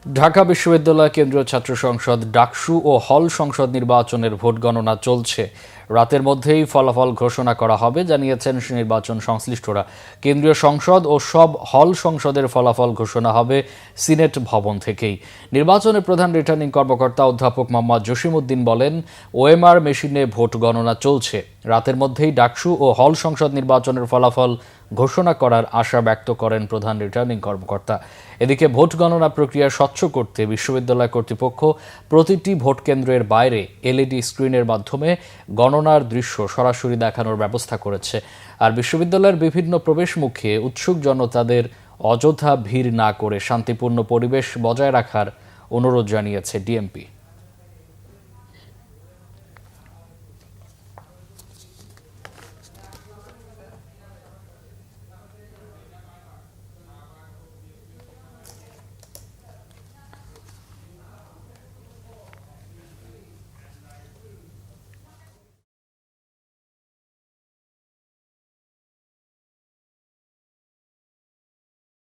ঢাকা বিশ্ববিদ্যালয় কেন্দ্রীয় ছাত্র সংসদ ডাকসু ও হল সংসদ নির্বাচনের ভোট গণনা চলছে। রাতের মধ্যেই ফলাফল ঘোষণা করা হবে জানিয়েছেন নির্বাচন সংশ্লিষ্টরা। কেন্দ্রীয় সংসদ ও সব হল সংসদের ফলাফল ঘোষণা হবে সিনেট ভবন থেকেই। নির্বাচনের প্রধান রিটার্নিং কর্মকর্তা অধ্যাপক মোহাম্মদ জসিমউদ্দিন বলেন, ওএমআর মেশিনে ভোট গণনা চলছে। রাতের মধ্যেই ডাকসু ও হল সংসদ নির্বাচনের ফলাফল ঘোষণা করার আশা ব্যক্ত করেন প্রধান রিটার্নিং কর্মকর্তা। এদিকে ভোট গণনা প্রক্রিয়া স্বচ্ছ করতে বিশ্ববিদ্যালয় কর্তৃপক্ষ প্রতিটি ভোট কেন্দ্রের বাইরে এলইডি স্ক্রিনের মাধ্যমে গণনার দৃশ্য সরাসরি দেখানোর ব্যবস্থা করেছে। আর বিশ্ববিদ্যালয়ের বিভিন্ন প্রবেশমুখে উৎসুক জনতাদের অযথা ভিড় না করে শান্তিপূর্ণ পরিবেশ বজায় রাখার অনুরোধ জানিয়েছে ডিএমপি।